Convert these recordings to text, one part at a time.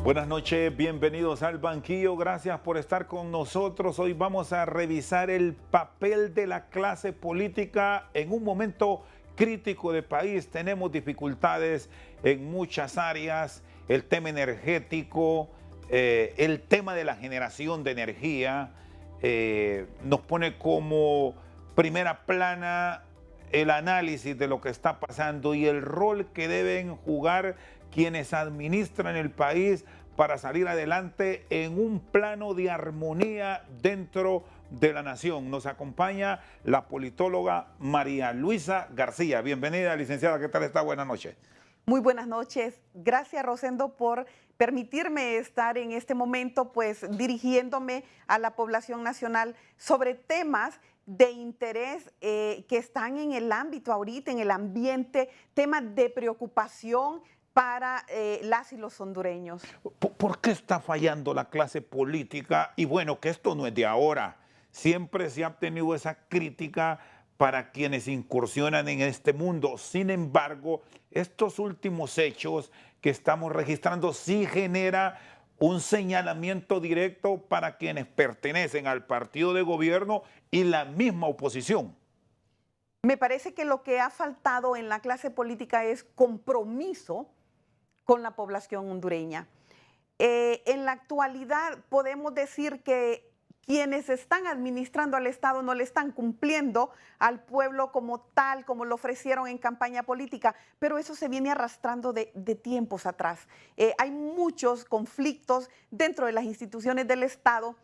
Buenas noches, bienvenidos al banquillo, gracias por estar con nosotros. Hoy vamos a revisar el papel de la clase política en un momento crítico del país. Tenemos dificultades en muchas áreas, el tema energético, el tema de la generación de energía, nos pone como primera plana el análisis de lo que está pasando y el rol que deben jugar quienes administran el país para salir adelante en un plano de armonía dentro de la nación. Nos acompaña la politóloga María Luisa García. Bienvenida, licenciada. ¿Qué tal está? Buenas noches. Muy buenas noches. Gracias, Rosendo, por permitirme estar en este momento, pues, dirigiéndome a la población nacional sobre temas de interés que están en el ámbito ahorita, en el ambiente, temas de preocupación para las y los hondureños. ¿Por qué está fallando la clase política? Y bueno, que esto no es de ahora. Siempre se ha tenido esa crítica para quienes incursionan en este mundo. Sin embargo, estos últimos hechos que estamos registrando sí genera un señalamiento directo para quienes pertenecen al partido de gobierno y la misma oposición. Me parece que lo que ha faltado en la clase política es compromiso con la población hondureña. En la actualidad podemos decir que quienes están administrando al Estado no le están cumpliendo al pueblo como tal, como lo ofrecieron en campaña política, pero eso se viene arrastrando de tiempos atrás. Hay muchos conflictos dentro de las instituciones del Estado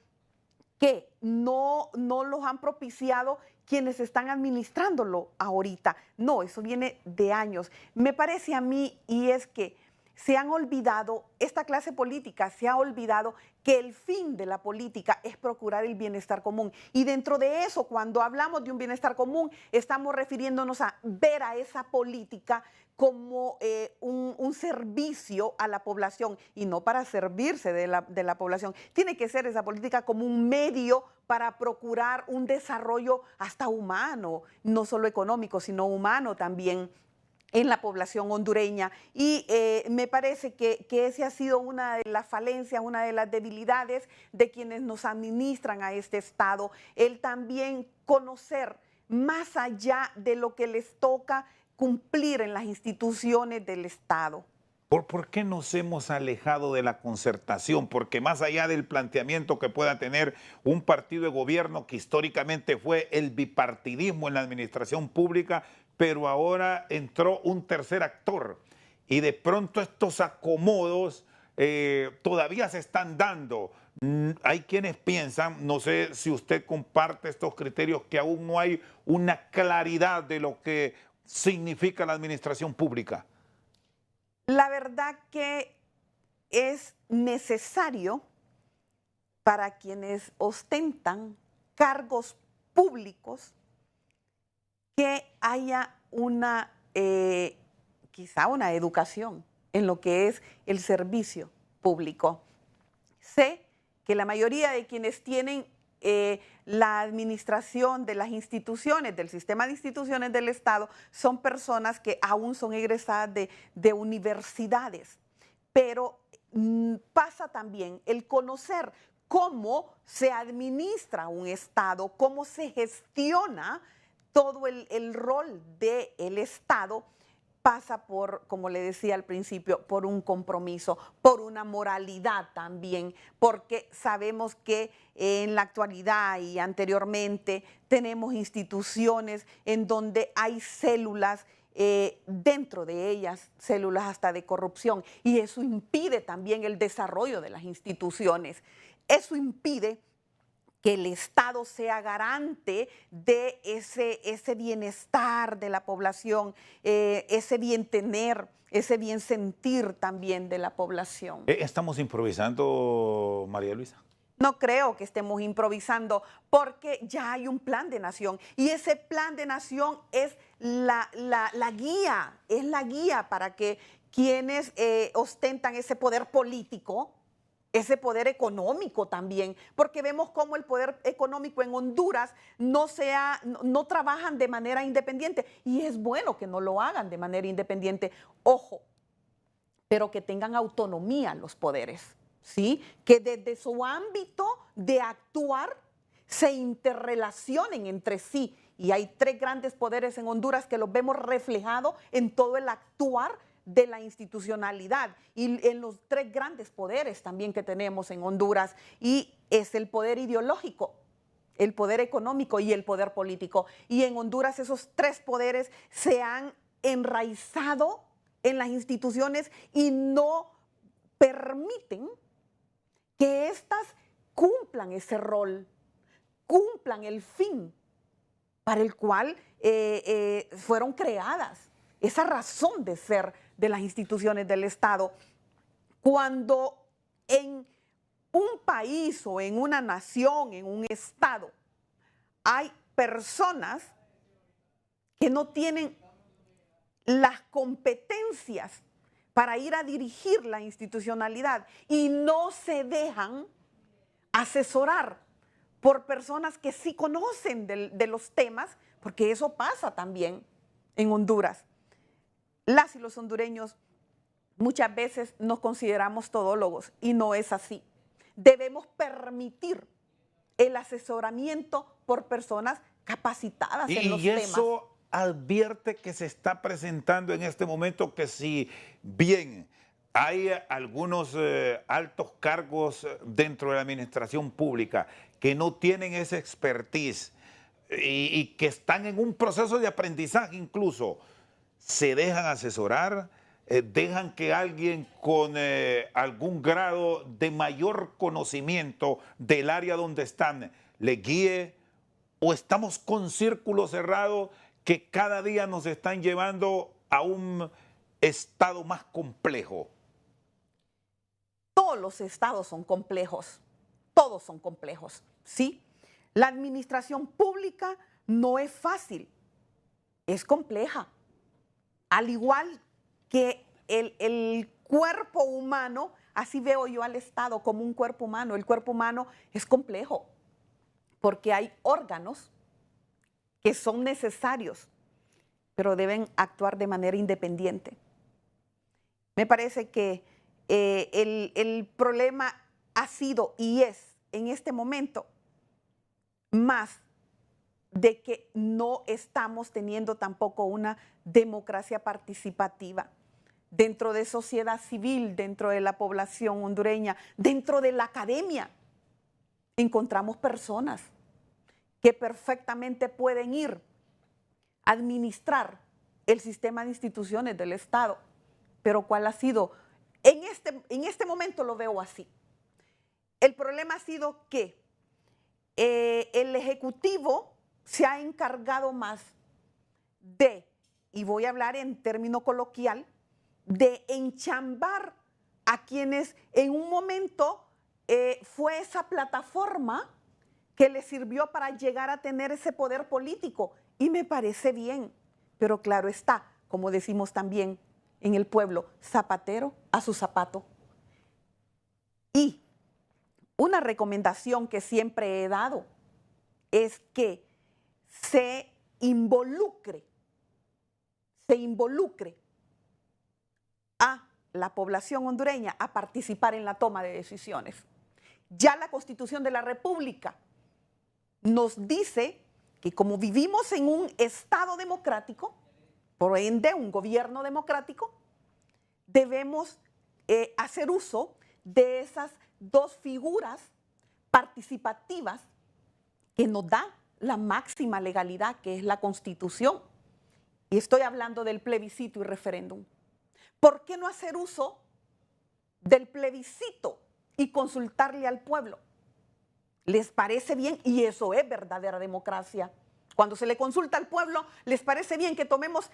que no los han propiciado quienes están administrándolo ahorita. No, eso viene de años. Me parece a mí, y es que se han olvidado, esta clase política se ha olvidado que el fin de la política es procurar el bienestar común. Y dentro de eso, cuando hablamos de un bienestar común, estamos refiriéndonos a ver a esa política como un servicio a la población y no para servirse de la población. Tiene que ser esa política como un medio para procurar un desarrollo hasta humano, no solo económico, sino humano también en la población hondureña. Y me parece que esa ha sido una de las falencias, una de las debilidades de quienes nos administran a este Estado, el también conocer más allá de lo que les toca cumplir en las instituciones del Estado. ¿Por qué nos hemos alejado de la concertación? Porque más allá del planteamiento que pueda tener un partido de gobierno que históricamente fue el bipartidismo en la administración pública, pero ahora entró un tercer actor y de pronto estos acomodos todavía se están dando. Hay quienes piensan, no sé si usted comparte estos criterios, que aún no hay una claridad de lo que significa la administración pública. La verdad que es necesario para quienes ostentan cargos públicos que haya quizá una educación en lo que es el servicio público. Sé que la mayoría de quienes tienen la administración de las instituciones, del sistema de instituciones del Estado, son personas que aún son egresadas de universidades, pero pasa también el conocer cómo se administra un Estado, cómo se gestiona todo el rol del Estado, pasa por, como le decía al principio, por un compromiso, por una moralidad también, porque sabemos que en la actualidad y anteriormente tenemos instituciones en donde hay células, dentro de ellas células hasta de corrupción, y eso impide también el desarrollo de las instituciones. Eso impide que el Estado sea garante de ese bienestar de la población, ese bien tener, ese bien sentir también de la población. ¿Estamos improvisando, María Luisa? No creo que estemos improvisando, porque ya hay un plan de nación y ese plan de nación es la guía para que quienes ostentan ese poder político, ese poder económico también, porque vemos cómo el poder económico en Honduras no trabajan de manera independiente, y es bueno que no lo hagan de manera independiente. Ojo, pero que tengan autonomía los poderes, ¿sí? Que desde su ámbito de actuar se interrelacionen entre sí. Y hay tres grandes poderes en Honduras que los vemos reflejados en todo el actuar de la institucionalidad y en los tres grandes poderes también que tenemos en Honduras, y es el poder ideológico, el poder económico y el poder político. Y en Honduras esos tres poderes se han enraizado en las instituciones y no permiten que éstas cumplan ese rol, cumplan el fin para el cual fueron creadas, esa razón de ser de las instituciones del Estado. Cuando en un país o en una nación, en un Estado, hay personas que no tienen las competencias para ir a dirigir la institucionalidad y no se dejan asesorar por personas que sí conocen de los temas, porque eso pasa también en Honduras. Las y los hondureños muchas veces nos consideramos todólogos y no es así. Debemos permitir el asesoramiento por personas capacitadas en los temas. Y eso advierte que se está presentando en este momento, que si bien hay algunos altos cargos dentro de la administración pública que no tienen esa expertise y que están en un proceso de aprendizaje incluso, se dejan asesorar, dejan que alguien con algún grado de mayor conocimiento del área donde están le guíe, o estamos con círculos cerrados que cada día nos están llevando a un estado más complejo. Todos los estados son complejos, todos son complejos, ¿sí? La administración pública no es fácil, es compleja. Al igual que el cuerpo humano, así veo yo al Estado como un cuerpo humano. El cuerpo humano es complejo porque hay órganos que son necesarios, pero deben actuar de manera independiente. Me parece que el problema ha sido y es en este momento más de que no estamos teniendo tampoco una democracia participativa dentro de sociedad civil, dentro de la población hondureña, dentro de la academia. Encontramos personas que perfectamente pueden ir a administrar el sistema de instituciones del Estado, pero ¿cuál ha sido? En este momento lo veo así. El problema ha sido que el Ejecutivo se ha encargado más de, y voy a hablar en término coloquial, de enchambar a quienes en un momento fue esa plataforma que le sirvió para llegar a tener ese poder político. Y me parece bien, pero claro está, como decimos también en el pueblo, zapatero a su zapato. Y una recomendación que siempre he dado es que se involucre a la población hondureña a participar en la toma de decisiones. Ya la Constitución de la República nos dice que como vivimos en un Estado democrático, por ende un gobierno democrático, debemos hacer uso de esas dos figuras participativas que nos da la máxima legalidad, que es la Constitución. Y estoy hablando del plebiscito y referéndum. ¿Por qué no hacer uso del plebiscito y consultarle al pueblo? ¿Les parece bien? Y eso es verdadera democracia. Cuando se le consulta al pueblo, ¿les parece bien que tomemos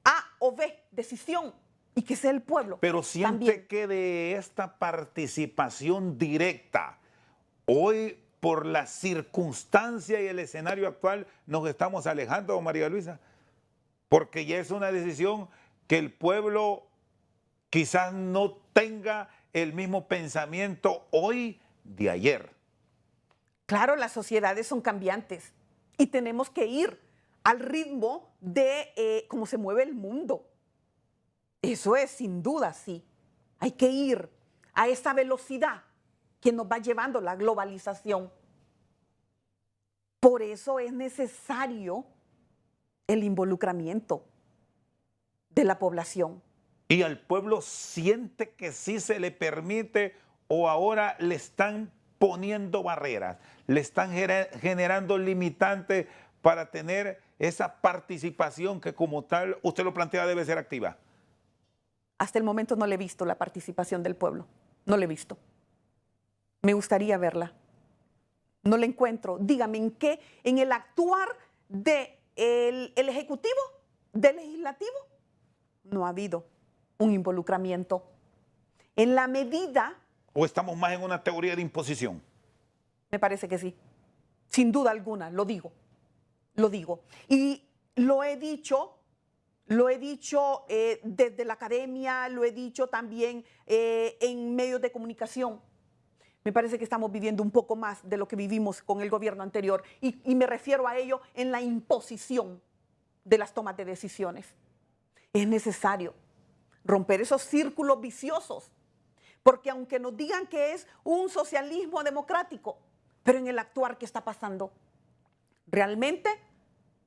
A o B decisión y que sea el pueblo? Pero siente también que de esta participación directa, hoy por la circunstancia y el escenario actual, nos estamos alejando, María Luisa, porque ya es una decisión que el pueblo quizás no tenga el mismo pensamiento hoy de ayer. Claro, las sociedades son cambiantes y tenemos que ir al ritmo de cómo se mueve el mundo. Eso es sin duda, sí. Hay que ir a esa velocidad que nos va llevando la globalización. Por eso es necesario el involucramiento de la población. ¿Y al pueblo siente que sí se le permite o ahora le están poniendo barreras, le están generando limitantes para tener esa participación que como tal, usted lo plantea, debe ser activa? Hasta el momento no le he visto la participación del pueblo, no la he visto. Me gustaría verla. No la encuentro. Dígame, ¿en qué? ¿En el actuar del Ejecutivo, del Legislativo? No ha habido un involucramiento. En la medida... ¿O estamos más en una teoría de imposición? Me parece que sí. Sin duda alguna, lo digo. Lo digo. Y lo he dicho desde la academia, lo he dicho también en medios de comunicación. Me parece que estamos viviendo un poco más de lo que vivimos con el gobierno anterior y me refiero a ello en la imposición de las tomas de decisiones. Es necesario romper esos círculos viciosos, porque aunque nos digan que es un socialismo democrático, pero en el actuar, ¿qué está pasando? ¿Realmente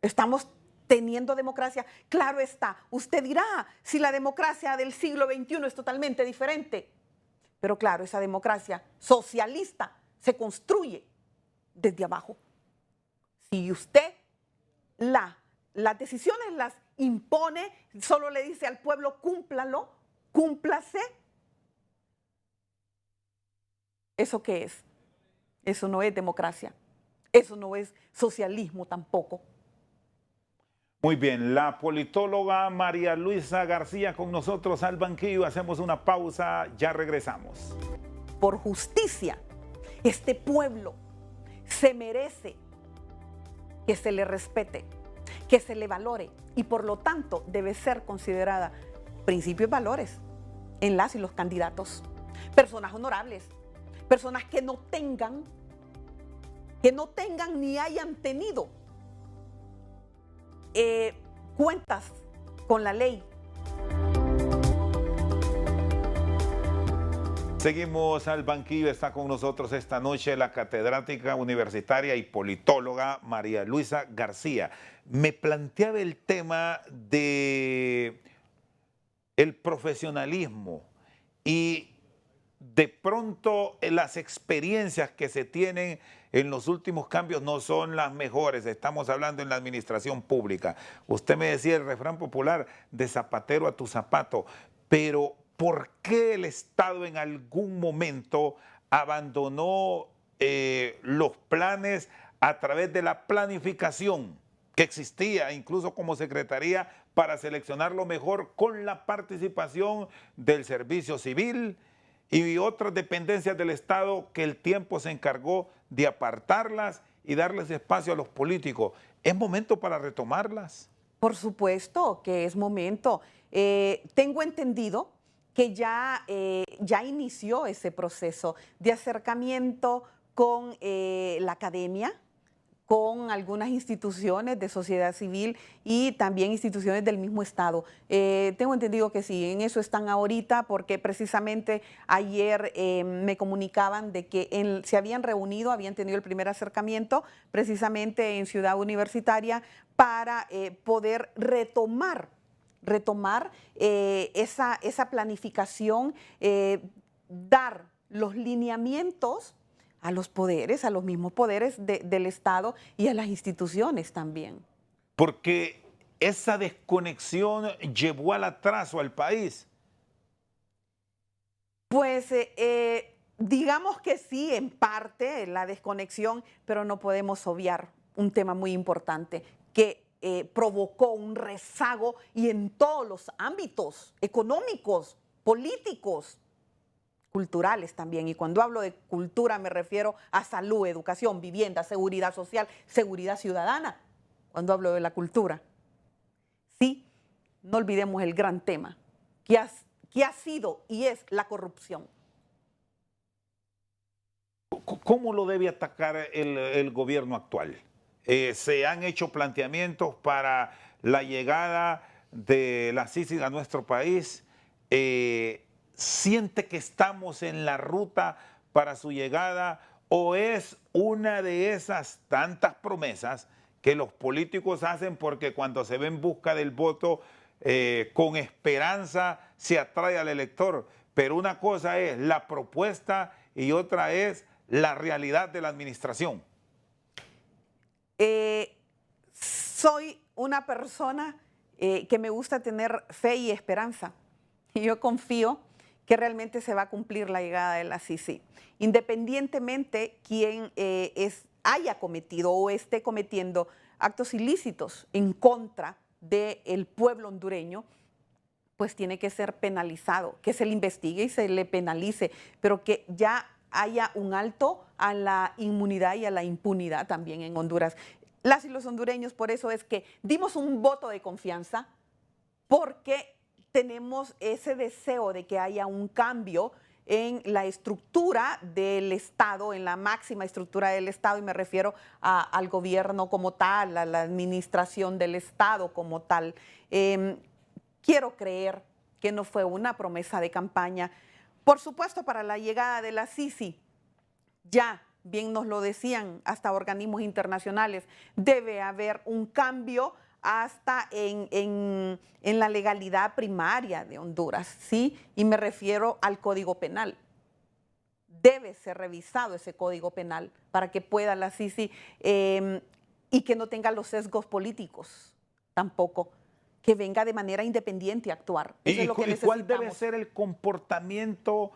estamos teniendo democracia? Claro está, usted dirá si la democracia del siglo XXI es totalmente diferente. Pero claro, esa democracia socialista se construye desde abajo. Si usted las decisiones las impone, solo le dice al pueblo, cúmplalo, cúmplase. ¿Eso qué es? Eso no es democracia. Eso no es socialismo tampoco. Muy bien, la politóloga María Luisa García con nosotros al banquillo. Hacemos una pausa, ya regresamos. Por justicia, este pueblo se merece que se le respete, que se le valore y por lo tanto debe ser considerada principios y valores en las y los candidatos. Personas honorables, personas que no tengan ni hayan tenido cuentas con la ley. Seguimos al banquillo. Está con nosotros esta noche la catedrática universitaria y politóloga María Luisa García. Me planteaba el tema de el profesionalismo y de pronto las experiencias que se tienen en los últimos cambios no son las mejores. Estamos hablando en la administración pública. Usted me decía el refrán popular de zapatero a tu zapato, pero ¿por qué el Estado en algún momento abandonó los planes a través de la planificación que existía incluso como secretaría para seleccionar lo mejor con la participación del servicio civil y otras dependencias del Estado que el tiempo se encargó de apartarlas y darles espacio a los políticos? ¿Es momento para retomarlas? Por supuesto que es momento. Tengo entendido que ya inició ese proceso de acercamiento con la academia, con algunas instituciones de sociedad civil y también instituciones del mismo Estado. Tengo entendido que sí, en eso están ahorita porque precisamente ayer me comunicaban de que se habían reunido, habían tenido el primer acercamiento precisamente en Ciudad Universitaria para poder retomar esa planificación, dar los lineamientos a los poderes, a los mismos poderes del Estado y a las instituciones también. Porque esa desconexión llevó al atraso al país. Pues digamos que sí, en parte la desconexión, pero no podemos obviar un tema muy importante que provocó un rezago y en todos los ámbitos económicos, políticos, culturales también. Y cuando hablo de cultura me refiero a salud, educación, vivienda, seguridad social, seguridad ciudadana. Cuando hablo de la cultura. Sí, no olvidemos el gran tema que ha sido y es la corrupción. ¿Cómo lo debe atacar el gobierno actual? Se han hecho planteamientos para la llegada de la CICIG a nuestro país. siente que estamos en la ruta para su llegada o es una de esas tantas promesas que los políticos hacen porque cuando se ve en busca del voto con esperanza se atrae al elector? Pero una cosa es la propuesta y otra es la realidad de la administración. Soy una persona que me gusta tener fe y esperanza. Y yo confío que realmente se va a cumplir la llegada de la Sisi. Independientemente quien haya cometido o esté cometiendo actos ilícitos en contra del pueblo hondureño, pues tiene que ser penalizado, que se le investigue y se le penalice, pero que ya haya un alto a la inmunidad y a la impunidad también en Honduras. Las y los hondureños, por eso es que dimos un voto de confianza, porque tenemos ese deseo de que haya un cambio en la estructura del Estado, en la máxima estructura del Estado, y me refiero al gobierno como tal, a la administración del Estado como tal. Quiero creer que no fue una promesa de campaña. Por supuesto, para la llegada de la Sisi, ya bien nos lo decían hasta organismos internacionales, debe haber un cambio hasta en la legalidad primaria de Honduras, ¿sí? Y me refiero al Código Penal. Debe ser revisado ese Código Penal para que pueda la Sisi y que no tenga los sesgos políticos tampoco, que venga de manera independiente a actuar. Eso es lo que necesitamos. ¿Cuál debe ser el comportamiento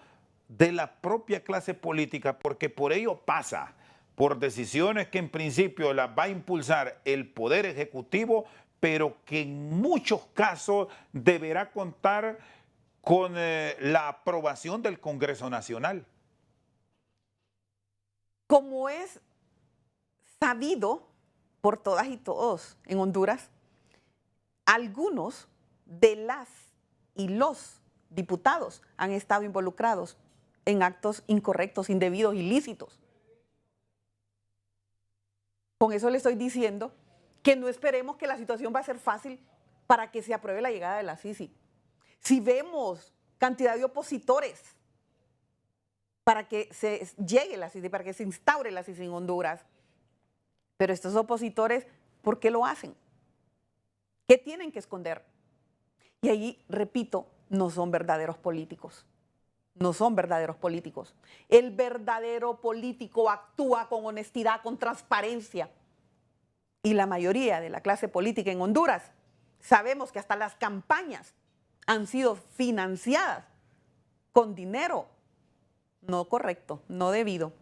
de la propia clase política? Porque por ello pasa por decisiones que en principio las va a impulsar el Poder Ejecutivo, pero que en muchos casos deberá contar con la aprobación del Congreso Nacional. Como es sabido por todas y todos en Honduras, algunos de las y los diputados han estado involucrados en actos incorrectos, indebidos, ilícitos. Con eso le estoy diciendo que no esperemos que la situación va a ser fácil para que se apruebe la llegada de la Sisi. Si vemos cantidad de opositores para que se llegue la Sisi, para que se instaure la Sisi en Honduras, pero estos opositores, ¿por qué lo hacen? ¿Qué tienen que esconder? Y ahí, repito, no son verdaderos políticos. No son verdaderos políticos. El verdadero político actúa con honestidad, con transparencia. Y la mayoría de la clase política en Honduras sabemos que hasta las campañas han sido financiadas con dinero no correcto, no debido.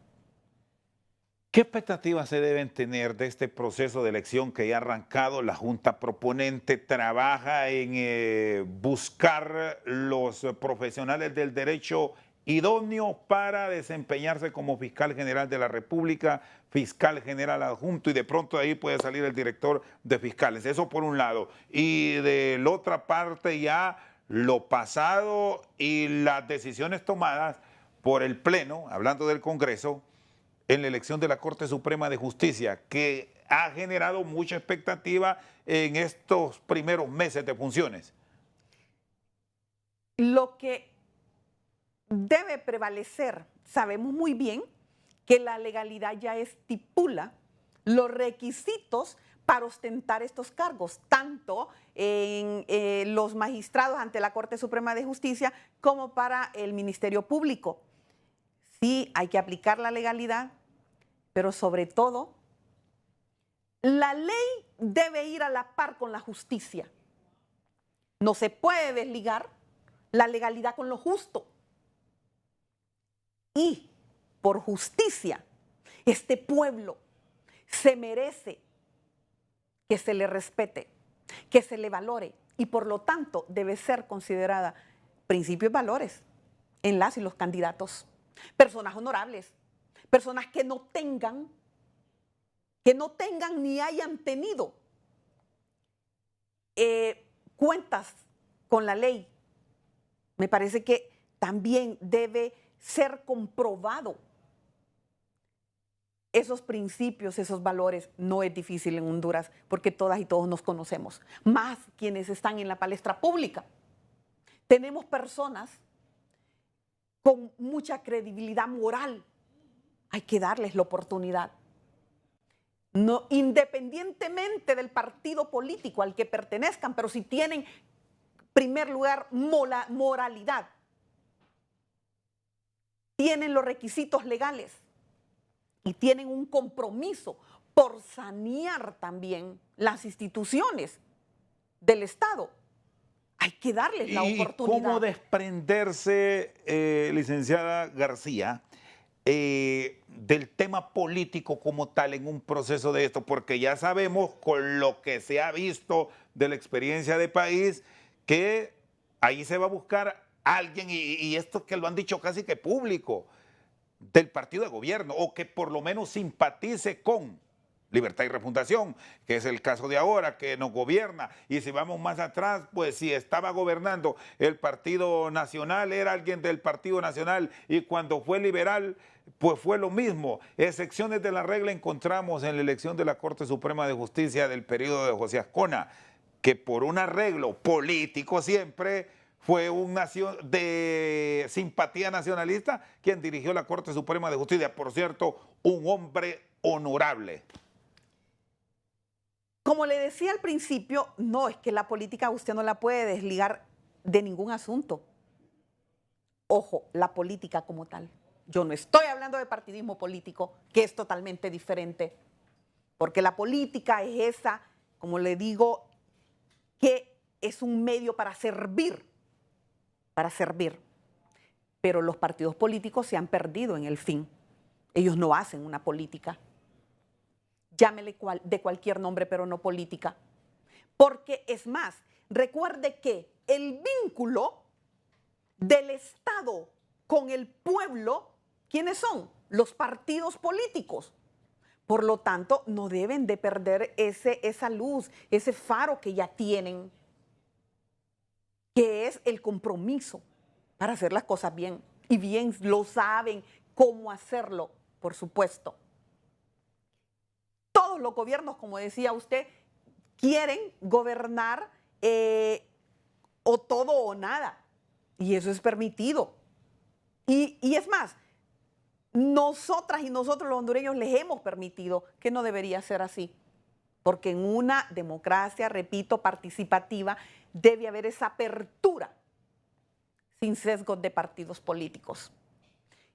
¿Qué expectativas se deben tener de este proceso de elección que ya ha arrancado? La Junta Proponente trabaja en buscar los profesionales del derecho idóneos para desempeñarse como fiscal general de la República, fiscal general adjunto, y de pronto de ahí puede salir el director de fiscales. Eso por un lado. Y de la otra parte ya lo pasado y las decisiones tomadas por el Pleno, hablando del Congreso, en la elección de la Corte Suprema de Justicia, que ha generado mucha expectativa en estos primeros meses de funciones. Lo que debe prevalecer, sabemos muy bien que la legalidad ya estipula los requisitos para ostentar estos cargos, tanto en los magistrados ante la Corte Suprema de Justicia como para el Ministerio Público. Sí, hay que aplicar la legalidad, pero sobre todo, la ley debe ir a la par con la justicia. No se puede desligar la legalidad con lo justo. Y por justicia, este pueblo se merece que se le respete, que se le valore, y por lo tanto debe ser considerada principios y valores en las y los candidatos. Personas honorables, personas que no tengan ni hayan tenido cuentas con la ley. Me parece que también debe ser comprobado esos principios, esos valores. No es difícil en Honduras porque todas y todos nos conocemos, más quienes están en la palestra pública. Tenemos personas con mucha credibilidad moral. Hay que darles la oportunidad. No, independientemente del partido político al que pertenezcan, pero si tienen, en primer lugar, moralidad, tienen los requisitos legales y tienen un compromiso por sanear también las instituciones del Estado. Hay que darles la oportunidad. ¿Y cómo desprenderse, licenciada García, del tema político como tal en un proceso de esto? Porque ya sabemos, con lo que se ha visto de la experiencia de país, que ahí se va a buscar alguien, y esto que lo han dicho casi que público, del partido de gobierno, o que por lo menos simpatice con Libertad y Refundación, que es el caso de ahora, que nos gobierna. Y si vamos más atrás, pues si estaba gobernando el Partido Nacional, era alguien del Partido Nacional, y cuando fue liberal, pues fue lo mismo. Excepciones de la regla encontramos en la elección de la Corte Suprema de Justicia del periodo de José Ascona, que por un arreglo político siempre fue un de simpatía nacionalista quien dirigió la Corte Suprema de Justicia. Por cierto, un hombre honorable. Como le decía al principio, no, es que la política usted no la puede desligar de ningún asunto. Ojo, la política como tal. Yo no estoy hablando de partidismo político, que es totalmente diferente. Porque la política es esa, como le digo, que es un medio para servir. Para servir. Pero los partidos políticos se han perdido en el fin. Ellos no hacen una política. Llámele de cualquier nombre, pero no política. Porque es más, recuerde que el vínculo del Estado con el pueblo, ¿quiénes son? Los partidos políticos. Por lo tanto, no deben de perder esa luz, ese faro que ya tienen, que es el compromiso para hacer las cosas bien. Y bien lo saben cómo hacerlo, por supuesto. Todos los gobiernos, como decía usted, quieren gobernar o todo o nada. Y eso es permitido. Y es más, nosotras y nosotros los hondureños les hemos permitido que no debería ser así. Porque en una democracia, repito, participativa, debe haber esa apertura sin sesgos de partidos políticos.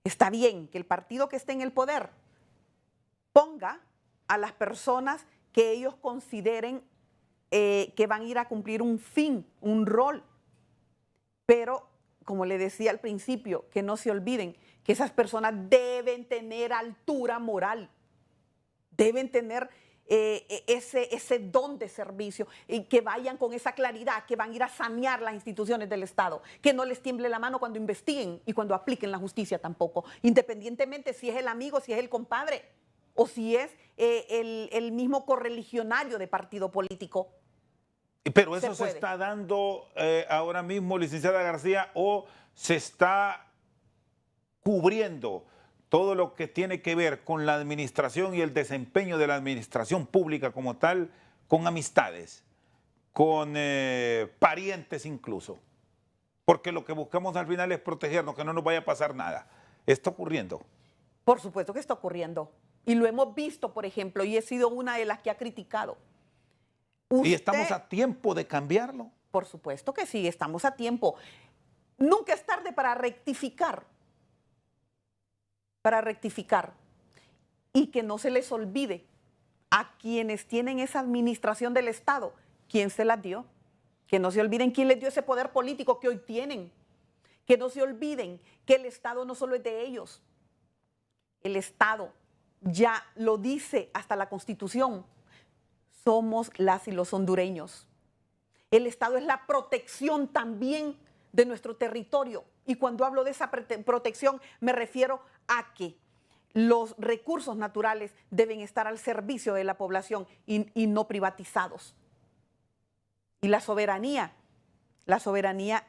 Está bien que el partido que esté en el poder ponga a las personas que ellos consideren que van a ir a cumplir un fin, un rol. Pero, como le decía al principio, que no se olviden que esas personas deben tener altura moral, deben tener ese don de servicio, y que vayan con esa claridad, que van a ir a sanear las instituciones del Estado, que no les tiemble la mano cuando investiguen y cuando apliquen la justicia tampoco, independientemente si es el amigo, si es el compadre, o si es el mismo correligionario de partido político. Pero eso se está dando ahora mismo, licenciada García, o se está cubriendo todo lo que tiene que ver con la administración y el desempeño de la administración pública como tal, con amistades, con parientes incluso. Porque lo que buscamos al final es protegernos, que no nos vaya a pasar nada. ¿Está ocurriendo? Por supuesto que está ocurriendo. Y lo hemos visto, por ejemplo, y he sido una de las que ha criticado. ¿Y estamos a tiempo de cambiarlo? Por supuesto que sí, estamos a tiempo. Nunca es tarde para rectificar. Para rectificar. Y que no se les olvide a quienes tienen esa administración del Estado, quién se las dio. Que no se olviden quién les dio ese poder político que hoy tienen. Que no se olviden que el Estado no solo es de ellos. El Estado, ya lo dice hasta la Constitución, somos las y los hondureños. El Estado es la protección también de nuestro territorio. Y cuando hablo de esa protección me refiero a que los recursos naturales deben estar al servicio de la población y no privatizados. Y la soberanía,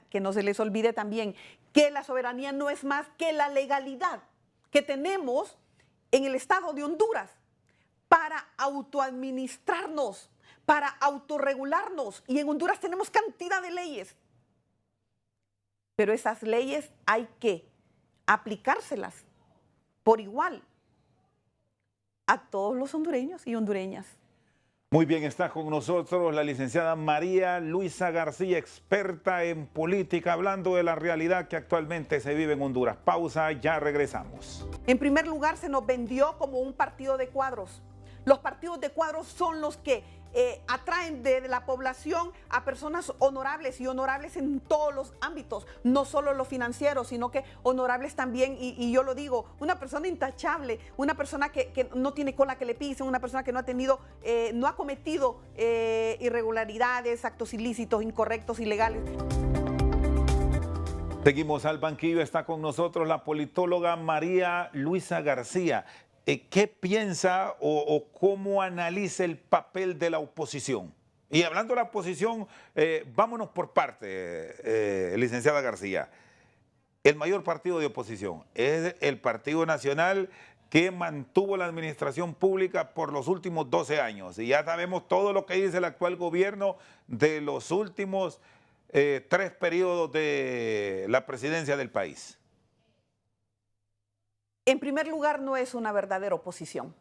que no se les olvide también, que la soberanía no es más que la legalidad que tenemos en el Estado de Honduras para autoadministrarnos, para autorregularnos. Y en Honduras tenemos cantidad de leyes. Pero esas leyes hay que aplicárselas por igual a todos los hondureños y hondureñas. Muy bien, está con nosotros la licenciada María Luisa García, experta en política, hablando de la realidad que actualmente se vive en Honduras. Pausa, ya regresamos. En primer lugar, se nos vendió como un partido de cuadros. Los partidos de cuadros son los que atraen de la población a personas honorables y honorables en todos los ámbitos, no solo los financieros, sino que honorables también, y yo lo digo, una persona intachable, una persona que no tiene cola que le pisen, una persona que no ha tenido, no ha cometido irregularidades, actos ilícitos, incorrectos, ilegales. Seguimos al banquillo, está con nosotros la politóloga María Luisa García. ¿Qué piensa o cómo analiza el papel de la oposición? Y hablando de la oposición, vámonos por parte, licenciada García. El mayor partido de oposición es el Partido Nacional, que mantuvo la administración pública por los últimos 12 años. Y ya sabemos todo lo que dice el actual gobierno de los últimos 3 periodos de la presidencia del país. En primer lugar, no es una verdadera oposición.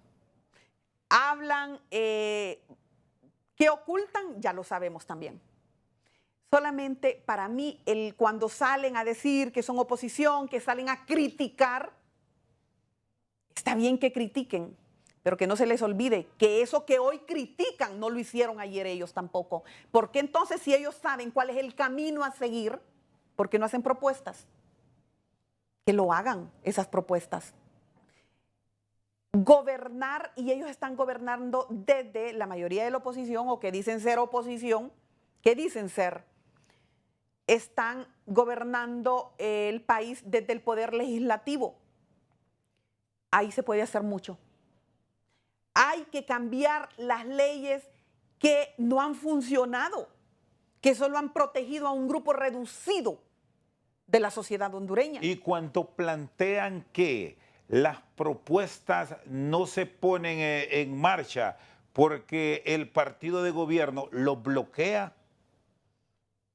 Hablan, que ocultan, ya lo sabemos también. Solamente para mí, cuando salen a decir que son oposición, que salen a criticar, está bien que critiquen, pero que no se les olvide que eso que hoy critican no lo hicieron ayer ellos tampoco. Porque entonces, si ellos saben cuál es el camino a seguir, ¿por qué no hacen propuestas? Que lo hagan, esas propuestas. Gobernar, y ellos están gobernando desde la mayoría de la oposición, o que dicen ser oposición, que dicen ser, están gobernando el país desde el poder legislativo. Ahí se puede hacer mucho. Hay que cambiar las leyes que no han funcionado, que solo han protegido a un grupo reducido de la sociedad hondureña. Y cuando plantean que las propuestas no se ponen en marcha porque el partido de gobierno lo bloquea.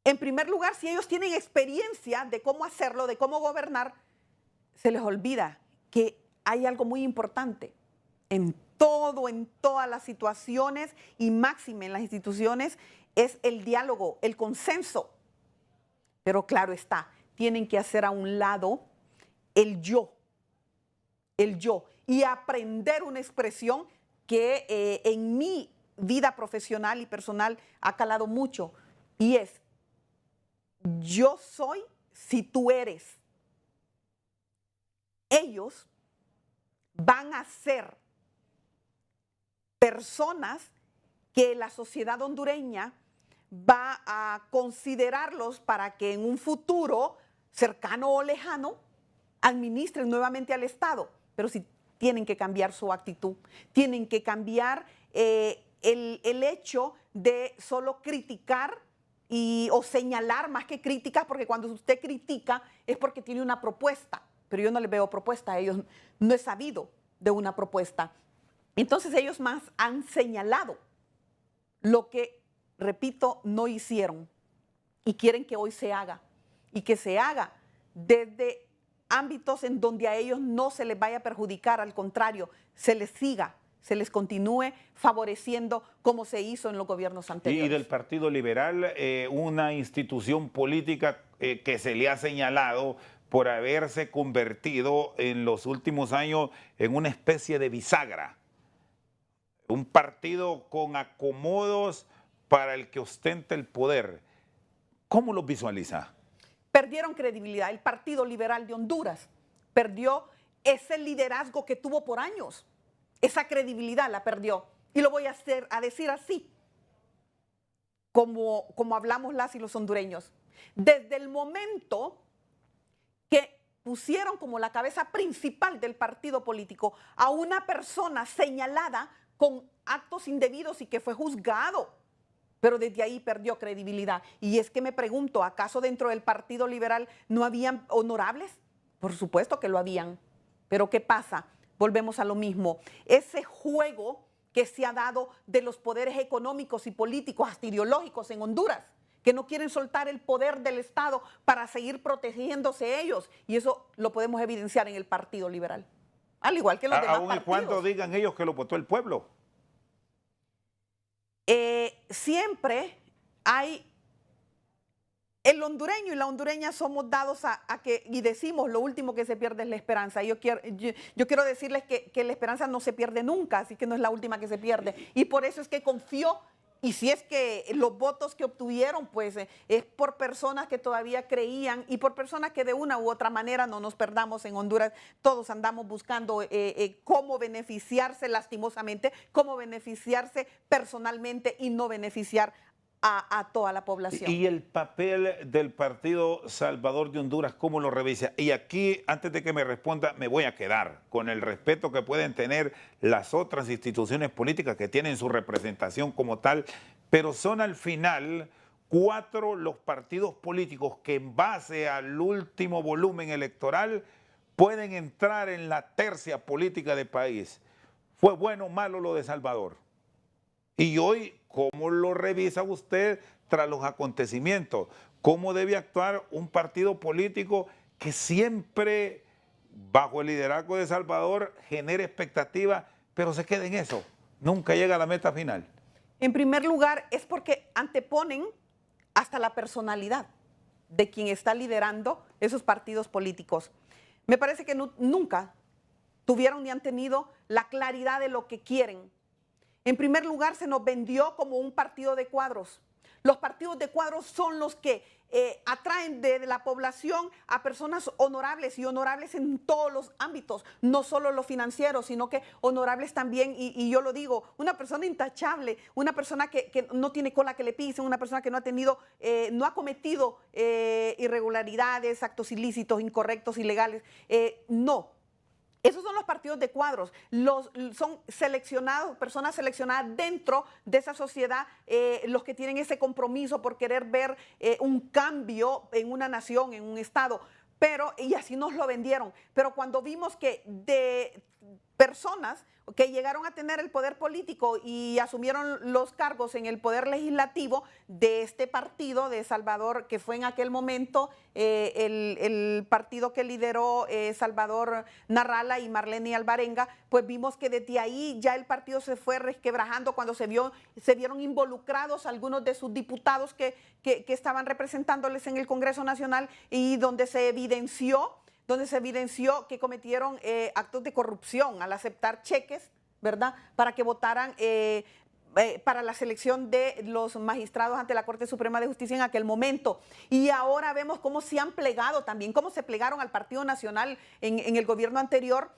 En primer lugar, si ellos tienen experiencia de cómo hacerlo, de cómo gobernar, se les olvida que hay algo muy importante en todas las situaciones y máxime en las instituciones, es el diálogo, el consenso. Pero claro está, tienen que hacer a un lado el yo, y aprender una expresión que en mi vida profesional y personal ha calado mucho, y es: yo soy si tú eres. Ellos van a ser personas que la sociedad hondureña va a considerarlos para que en un futuro cercano o lejano administren nuevamente al Estado. Pero sí tienen que cambiar su actitud, tienen que cambiar el hecho de solo criticar o señalar más que críticas, porque cuando usted critica es porque tiene una propuesta, pero yo no les veo propuesta a ellos, no he sabido de una propuesta. Entonces ellos más han señalado lo que, repito, no hicieron y quieren que hoy se haga, y que se haga desde ámbitos en donde a ellos no se les vaya a perjudicar, al contrario, se les siga, se les continúe favoreciendo como se hizo en los gobiernos anteriores. Y del Partido Liberal, una institución política que se le ha señalado por haberse convertido en los últimos años en una especie de bisagra. Un partido con acomodos para el que ostenta el poder. ¿Cómo lo visualiza? Perdieron credibilidad. El Partido Liberal de Honduras perdió ese liderazgo que tuvo por años. Esa credibilidad la perdió. Y lo voy a decir así, como hablamos las y los hondureños. Desde el momento que pusieron como la cabeza principal del partido político a una persona señalada con actos indebidos y que fue juzgado, pero desde ahí perdió credibilidad. Y es que me pregunto, ¿acaso dentro del Partido Liberal no habían honorables? Por supuesto que lo habían. Pero ¿qué pasa? Volvemos a lo mismo. Ese juego que se ha dado de los poderes económicos y políticos, hasta ideológicos en Honduras, que no quieren soltar el poder del Estado para seguir protegiéndose ellos. Y eso lo podemos evidenciar en el Partido Liberal, al igual que los demás Aun y partidos. cuando digan ellos que lo votó el pueblo. Siempre hay... El hondureño y la hondureña somos dados a que, y decimos, lo último que se pierde es la esperanza. Yo quiero decirles que la esperanza no se pierde nunca, así que no es la última que se pierde. Y por eso es que confío, y si es que los votos que obtuvieron, pues es por personas que todavía creían y por personas que de una u otra manera, no nos perdamos en Honduras, todos andamos buscando cómo beneficiarse lastimosamente, cómo beneficiarse personalmente y no beneficiar a toda la población. Y el papel del Partido Salvador de Honduras, ¿cómo lo revisa? Y aquí, antes de que me responda, me voy a quedar con el respeto que pueden tener las otras instituciones políticas que tienen su representación como tal, pero son al final 4 los partidos políticos que en base al último volumen electoral pueden entrar en la tercia política del país. ¿Fue bueno o malo lo de Salvador? Y hoy, ¿cómo lo revisa usted tras los acontecimientos? ¿Cómo debe actuar un partido político que siempre, bajo el liderazgo de Salvador, genera expectativas, pero se queda en eso? Nunca llega a la meta final. En primer lugar, es porque anteponen hasta la personalidad de quien está liderando esos partidos políticos. Me parece que nunca tuvieron ni han tenido la claridad de lo que quieren. En primer lugar, se nos vendió como un partido de cuadros. Los partidos de cuadros son los que atraen de la población a personas honorables y honorables en todos los ámbitos, no solo los financieros, sino que honorables también, y yo lo digo, una persona intachable, una persona que no tiene cola que le pisen, una persona que no ha tenido, no ha cometido irregularidades, actos ilícitos, incorrectos, ilegales, no. Esos son los partidos de cuadros, son seleccionados, personas seleccionadas dentro de esa sociedad, los que tienen ese compromiso por querer ver un cambio en una nación, en un estado, y así nos lo vendieron. Pero cuando vimos que de personas que llegaron a tener el poder político y asumieron los cargos en el poder legislativo de este partido de Salvador, que fue en aquel momento el partido que lideró Salvador Narrala y Marlene Alvarenga, pues vimos que desde ahí ya el partido se fue resquebrajando cuando se vieron involucrados algunos de sus diputados que estaban representándoles en el Congreso Nacional, y donde se evidenció que cometieron actos de corrupción al aceptar cheques, ¿verdad?, para que votaran para la selección de los magistrados ante la Corte Suprema de Justicia en aquel momento. Y ahora vemos cómo se han plegado también, cómo se plegaron al Partido Nacional en el gobierno anterior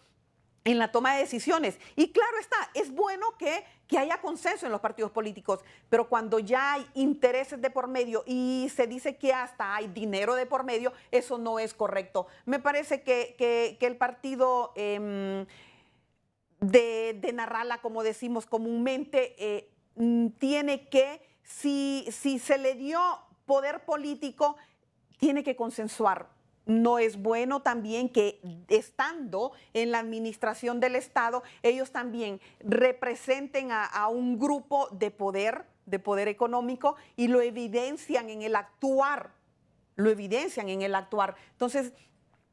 en la toma de decisiones. Y claro está, es bueno que haya consenso en los partidos políticos, pero cuando ya hay intereses de por medio y se dice que hasta hay dinero de por medio, eso no es correcto. Me parece que el partido de Narrala, como decimos comúnmente, tiene que, si se le dio poder político, tiene que consensuar. No es bueno también que, estando en la administración del Estado, ellos también representen a un grupo de poder económico, y lo evidencian en el actuar. Entonces,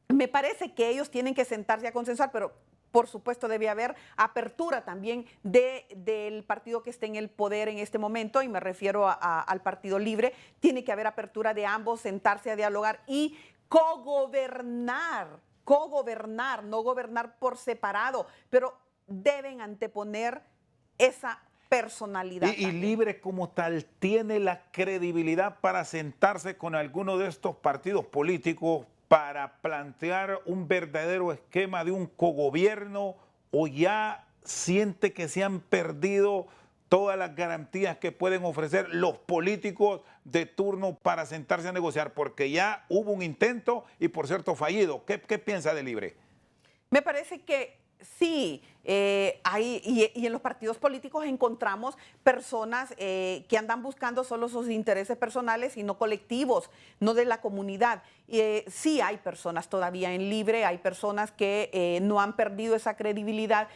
me parece que ellos tienen que sentarse a consensuar, pero por supuesto debe haber apertura también del partido que esté en el poder en este momento, y me refiero al Partido Libre. Tiene que haber apertura de ambos, sentarse a dialogar y cogobernar, no gobernar por separado, pero deben anteponer esa personalidad. Y Libre como tal tiene la credibilidad para sentarse con alguno de estos partidos políticos para plantear un verdadero esquema de un cogobierno, o ya siente que se han perdido todas las garantías que pueden ofrecer los políticos de turno para sentarse a negociar, porque ya hubo un intento y, por cierto, fallido? ¿Qué piensa de Libre? Me parece que sí, y en los partidos políticos encontramos personas que andan buscando solo sus intereses personales y no colectivos, no de la comunidad. Sí hay personas todavía en Libre, hay personas que no han perdido esa credibilidad,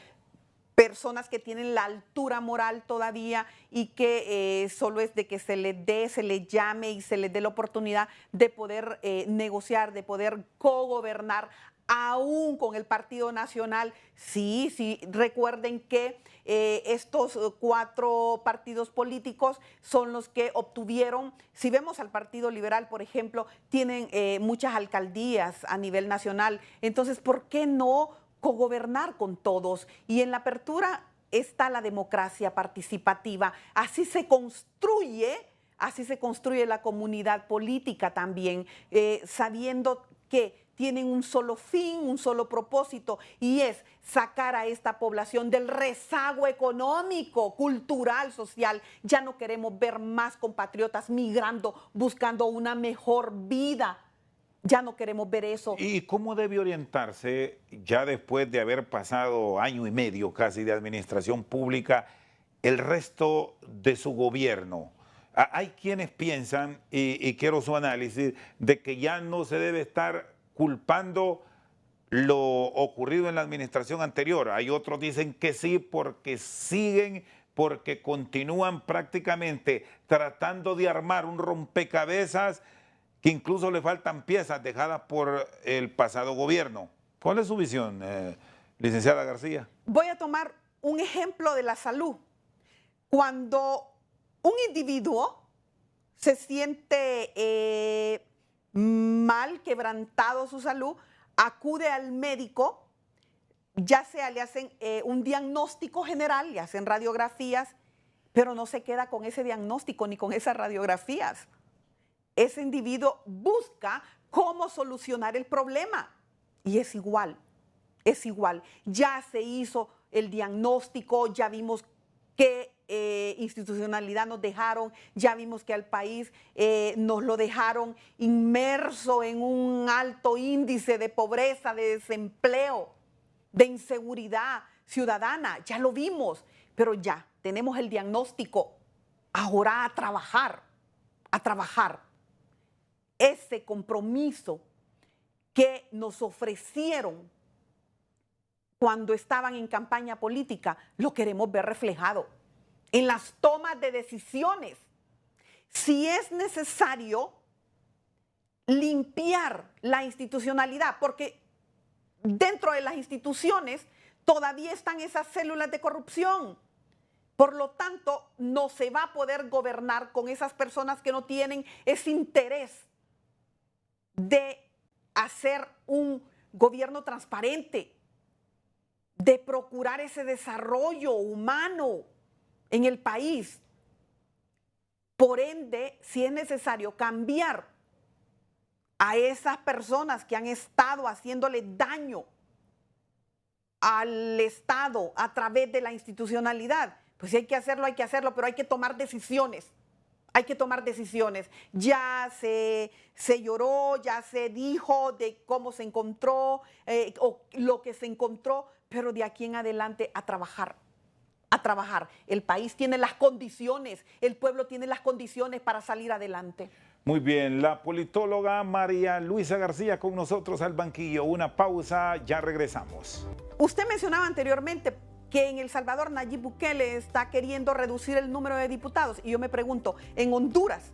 personas que tienen la altura moral todavía y que solo es de que se les dé, se les llame y se les dé la oportunidad de poder negociar, de poder cogobernar aún con el Partido Nacional. Sí, sí, recuerden que estos 4 partidos políticos son los que obtuvieron, si vemos al Partido Liberal, por ejemplo, tienen muchas alcaldías a nivel nacional. Entonces, ¿por qué no cogobernar con todos? Y en la apertura está la democracia participativa. Así se construye la comunidad política también, sabiendo que tienen un solo fin, un solo propósito, y es sacar a esta población del rezago económico, cultural, social. Ya no queremos ver más compatriotas migrando, buscando una mejor vida. Ya no queremos ver eso. ¿Y cómo debe orientarse, ya después de haber pasado año y medio casi de administración pública, el resto de su gobierno? Hay quienes piensan, y quiero su análisis, de que ya no se debe estar culpando lo ocurrido en la administración anterior. Hay otros dicen que sí, porque continúan prácticamente tratando de armar un rompecabezas que incluso le faltan piezas dejadas por el pasado gobierno. ¿Cuál es su visión, licenciada García? Voy a tomar un ejemplo de la salud. Cuando un individuo se siente mal, quebrantado su salud, acude al médico, ya sea le hacen un diagnóstico general, le hacen radiografías, pero no se queda con ese diagnóstico ni con esas radiografías. Ese individuo busca cómo solucionar el problema y es igual, es igual. Ya se hizo el diagnóstico, ya vimos qué institucionalidad nos dejaron, ya vimos que al país nos lo dejaron inmerso en un alto índice de pobreza, de desempleo, de inseguridad ciudadana, ya lo vimos, pero ya tenemos el diagnóstico, ahora a trabajar, a trabajar. Ese compromiso que nos ofrecieron cuando estaban en campaña política, lo queremos ver reflejado en las tomas de decisiones. Si es necesario limpiar la institucionalidad, porque dentro de las instituciones todavía están esas células de corrupción. Por lo tanto, no se va a poder gobernar con esas personas que no tienen ese interés de hacer un gobierno transparente, de procurar ese desarrollo humano en el país. Por ende, si es necesario cambiar a esas personas que han estado haciéndole daño al Estado a través de la institucionalidad, pues si hay que hacerlo, pero hay que tomar decisiones. Hay que tomar decisiones. Ya se lloró, ya se dijo de cómo se encontró o lo que se encontró, pero de aquí en adelante a trabajar. A trabajar. El país tiene las condiciones, el pueblo tiene las condiciones para salir adelante. Muy bien, la politóloga María Luisa García con nosotros al banquillo. Una pausa, ya regresamos. Usted mencionaba anteriormente que en El Salvador Nayib Bukele está queriendo reducir el número de diputados. Y yo me pregunto, en Honduras,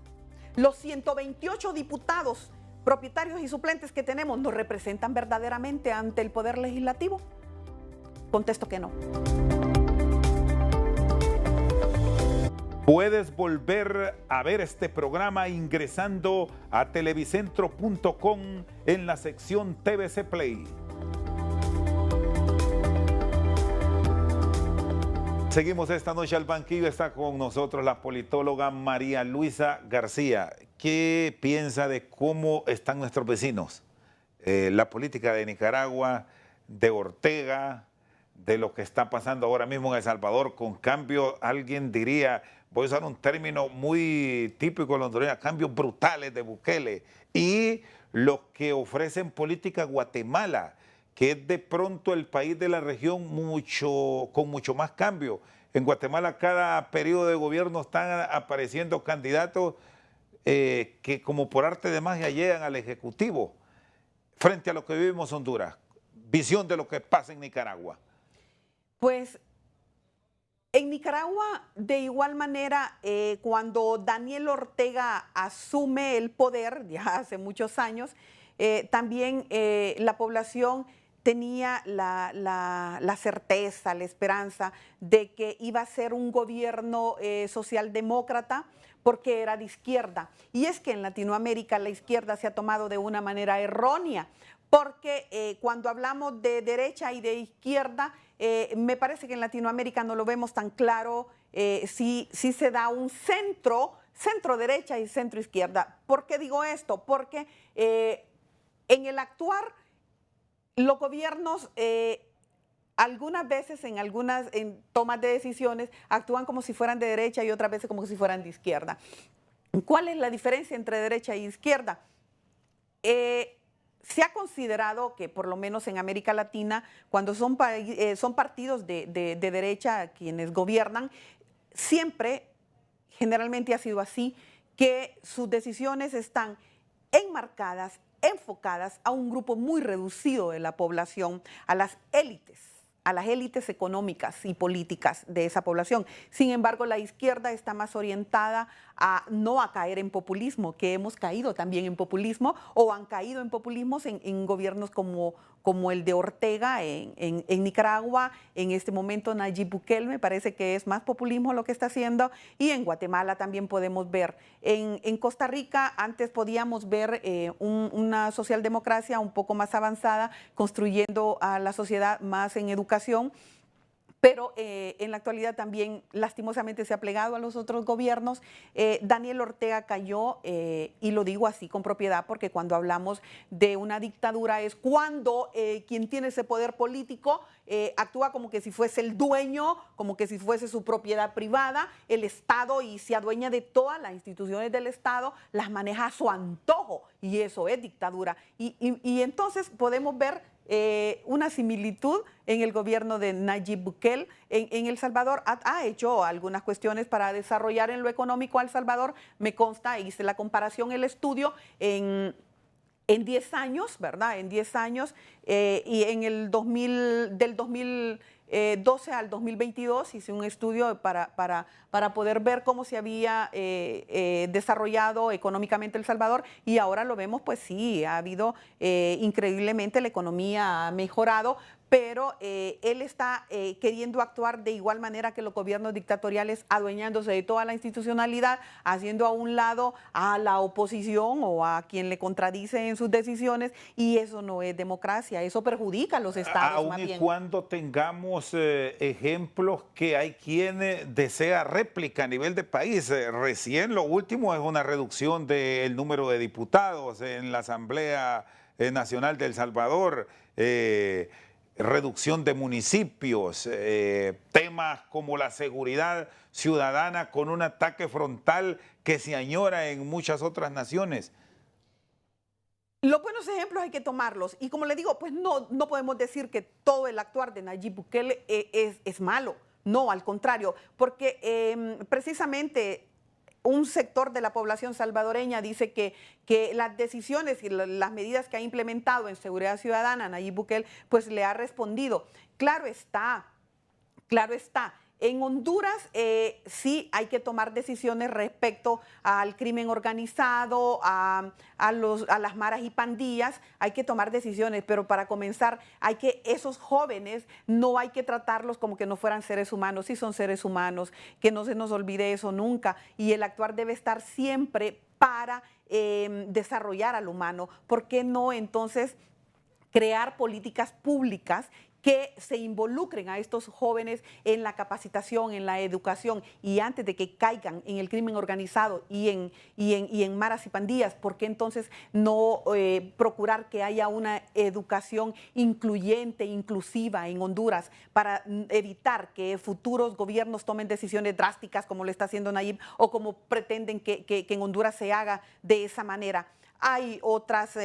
los 128 diputados propietarios y suplentes que tenemos, ¿nos representan verdaderamente ante el Poder Legislativo? Contesto que no. Puedes volver a ver este programa ingresando a televicentro.com en la sección TVC Play. Seguimos esta noche al banquillo, está con nosotros la politóloga María Luisa García. ¿Qué piensa de cómo están nuestros vecinos? La política de Nicaragua, de Ortega, de lo que está pasando ahora mismo en El Salvador, con cambio, alguien diría, voy a usar un término muy típico de la hondureña, cambios brutales de Bukele, y lo que ofrece en política Guatemala, que es de pronto el país de la región con mucho más cambio. En Guatemala cada periodo de gobierno están apareciendo candidatos que como por arte de magia llegan al Ejecutivo, frente a lo que vivimos en Honduras. Visión de lo que pasa en Nicaragua. Pues En Nicaragua, de igual manera, cuando Daniel Ortega asume el poder, ya hace muchos años, también la población tenía la certeza, la esperanza de que iba a ser un gobierno socialdemócrata porque era de izquierda. Y es que en Latinoamérica la izquierda se ha tomado de una manera errónea, porque cuando hablamos de derecha y de izquierda, me parece que en Latinoamérica no lo vemos tan claro si se da un centro derecha y centro izquierda. ¿Por qué digo esto? Porque en el actuar, los gobiernos algunas veces en tomas de decisiones actúan como si fueran de derecha y otras veces como si fueran de izquierda. ¿Cuál es la diferencia entre derecha e izquierda? Se ha considerado que por lo menos en América Latina, cuando son partidos de derecha quienes gobiernan, siempre, generalmente ha sido así, que sus decisiones están enmarcadas, enfocadas a un grupo muy reducido de la población, a las élites económicas y políticas de esa población. Sin embargo, la izquierda está más orientada a no a caer en populismo, que hemos caído también en populismo o han caído en populismos en gobiernos como el de Ortega en Nicaragua. En este momento Nayib Bukele me parece que es más populismo lo que está haciendo, y en Guatemala también podemos ver. En Costa Rica antes podíamos ver una socialdemocracia un poco más avanzada, construyendo a la sociedad más en educación, pero en la actualidad también lastimosamente se ha plegado a los otros gobiernos. Daniel Ortega cayó, y lo digo así con propiedad, porque cuando hablamos de una dictadura es cuando quien tiene ese poder político actúa como que si fuese el dueño, como que si fuese su propiedad privada, el Estado, y se adueña de todas las instituciones del Estado, las maneja a su antojo, y eso es dictadura. Y entonces podemos ver una similitud en el gobierno de Nayib Bukele. En El Salvador ha hecho algunas cuestiones para desarrollar en lo económico a El Salvador. Me consta, hice la comparación, el estudio en 10 años, ¿verdad? En 10 años, y en el 2012 al 2022 hice un estudio para poder ver cómo se había desarrollado económicamente El Salvador, y ahora lo vemos, pues sí, ha habido increíblemente, la economía ha mejorado, pero él está queriendo actuar de igual manera que los gobiernos dictatoriales, adueñándose de toda la institucionalidad, haciendo a un lado a la oposición o a quien le contradice en sus decisiones, y eso no es democracia, eso perjudica a los estados. Aun y cuando tengamos ejemplos que hay quien desea réplica a nivel de país. Recién lo último es una reducción del número de diputados en la Asamblea Nacional de El Salvador, reducción de municipios, temas como la seguridad ciudadana con un ataque frontal que se añora en muchas otras naciones. Los buenos ejemplos hay que tomarlos, y como le digo, pues no podemos decir que todo el actuar de Nayib Bukele es malo, no, al contrario, porque precisamente un sector de la población salvadoreña dice que las decisiones y las medidas que ha implementado en seguridad ciudadana Nayib Bukele, pues le ha respondido. Claro está. En Honduras sí hay que tomar decisiones respecto al crimen organizado, a las maras y pandillas, hay que tomar decisiones, pero para comenzar esos jóvenes no hay que tratarlos como que no fueran seres humanos. Sí son seres humanos, que no se nos olvide eso nunca, y el actuar debe estar siempre para desarrollar al humano. ¿Por qué no entonces crear políticas públicas que se involucren a estos jóvenes en la capacitación, en la educación, y antes de que caigan en el crimen organizado y en maras y pandillas? ¿Por qué entonces no procurar que haya una educación incluyente, inclusiva en Honduras, para evitar que futuros gobiernos tomen decisiones drásticas como lo está haciendo Nayib, o como pretenden que en Honduras se haga de esa manera? Hay otras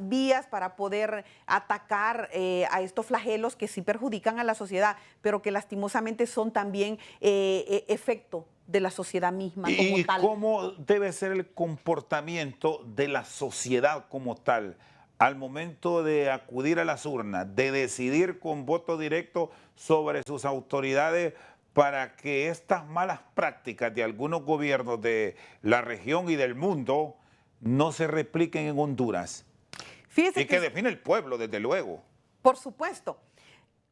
vías para poder atacar a estos flagelos que sí perjudican a la sociedad, pero que lastimosamente son también efecto de la sociedad misma como tal. ¿Y cómo debe ser el comportamiento de la sociedad como tal al momento de acudir a las urnas, de decidir con voto directo sobre sus autoridades para que estas malas prácticas de algunos gobiernos de la región y del mundo no se repliquen en Honduras? Fíjese Y que define el pueblo, desde luego. Por supuesto.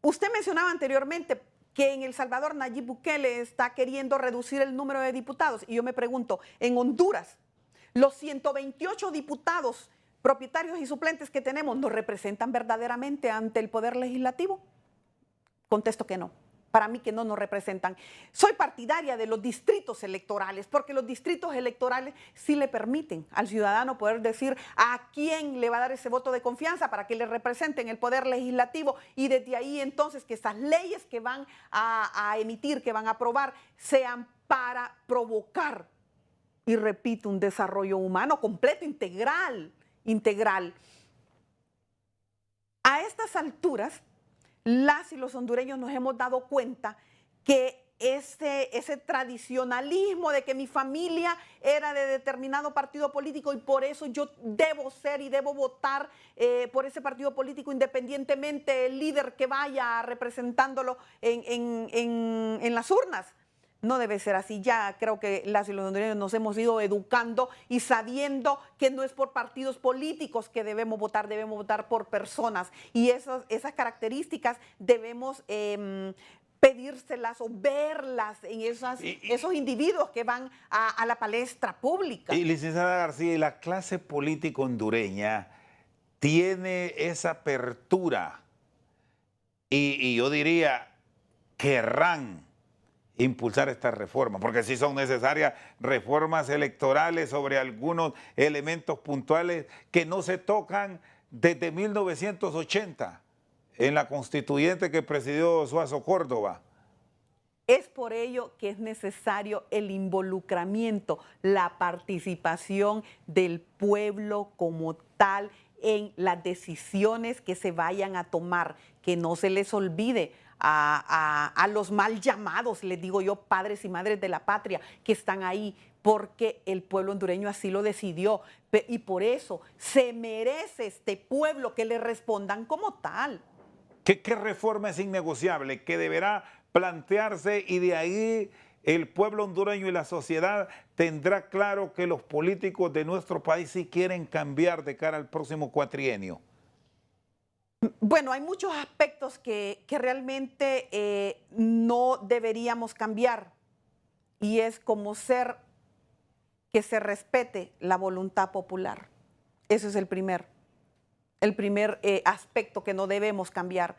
Usted mencionaba anteriormente que en El Salvador Nayib Bukele está queriendo reducir el número de diputados. Y yo me pregunto, en Honduras, los 128 diputados propietarios y suplentes que tenemos, ¿nos representan verdaderamente ante el Poder Legislativo? Contesto que no. Para mí que no nos representan. Soy partidaria de los distritos electorales, porque los distritos electorales sí le permiten al ciudadano poder decir a quién le va a dar ese voto de confianza para que le representen el Poder Legislativo, y desde ahí entonces que esas leyes que van a emitir, que van a aprobar, sean para provocar, y repito, un desarrollo humano completo, integral. A estas alturas, las y los hondureños nos hemos dado cuenta que ese tradicionalismo de que mi familia era de determinado partido político y por eso yo debo ser y debo votar por ese partido político independientemente del líder que vaya representándolo en las urnas. No debe ser así. Ya creo que las y los hondureños nos hemos ido educando y sabiendo que no es por partidos políticos que debemos votar por personas. Y esas características debemos pedírselas o verlas en esos individuos que van a la palestra pública. Y licenciada García, la clase política hondureña tiene esa apertura y yo diría, querrán impulsar estas reformas, porque sí son necesarias reformas electorales sobre algunos elementos puntuales que no se tocan desde 1980 en la constituyente que presidió Suazo Córdoba. Es por ello que es necesario el involucramiento, la participación del pueblo como tal en las decisiones que se vayan a tomar, que no se les olvide a los mal llamados, les digo yo, padres y madres de la patria que están ahí, porque el pueblo hondureño así lo decidió y por eso se merece este pueblo que le respondan como tal. ¿Qué reforma es innegociable que deberá plantearse y de ahí el pueblo hondureño y la sociedad tendrá claro que los políticos de nuestro país sí quieren cambiar de cara al próximo cuatrienio? Bueno, hay muchos aspectos que realmente no deberíamos cambiar y es como que se respete la voluntad popular. Ese es el primer aspecto que no debemos cambiar.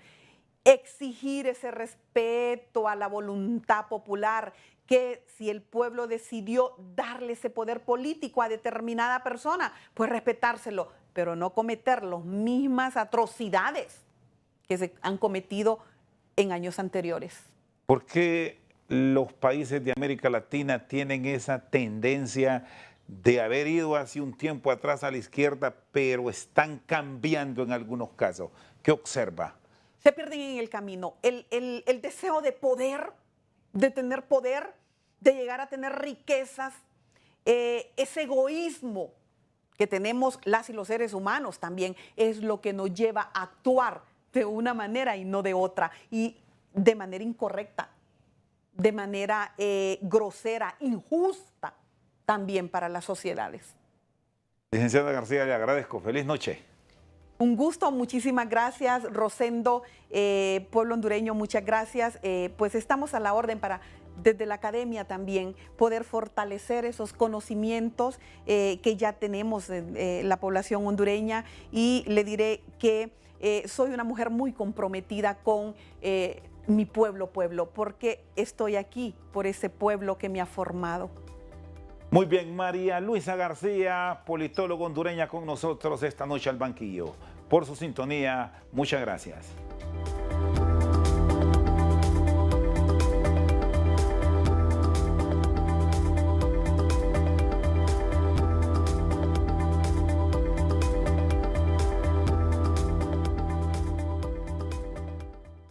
Exigir ese respeto a la voluntad popular, que si el pueblo decidió darle ese poder político a determinada persona, pues respetárselo, pero no cometer las mismas atrocidades que se han cometido en años anteriores. ¿Por qué los países de América Latina tienen esa tendencia de haber ido hace un tiempo atrás a la izquierda, pero están cambiando en algunos casos? ¿Qué observa? Se pierden en el camino. El deseo de poder, de tener poder, de llegar a tener riquezas, ese egoísmo que tenemos las y los seres humanos también es lo que nos lleva a actuar de una manera y no de otra, y de manera incorrecta, de manera grosera, injusta también para las sociedades. Licenciada García, le agradezco. Feliz noche. Un gusto, muchísimas gracias, Rosendo, pueblo hondureño, muchas gracias. Pues estamos a la orden para, desde la academia también, poder fortalecer esos conocimientos que ya tenemos en la población hondureña, y le diré que soy una mujer muy comprometida con mi pueblo, porque estoy aquí por ese pueblo que me ha formado. Muy bien, María Luisa García, politóloga hondureña con nosotros esta noche al banquillo. Por su sintonía, muchas gracias.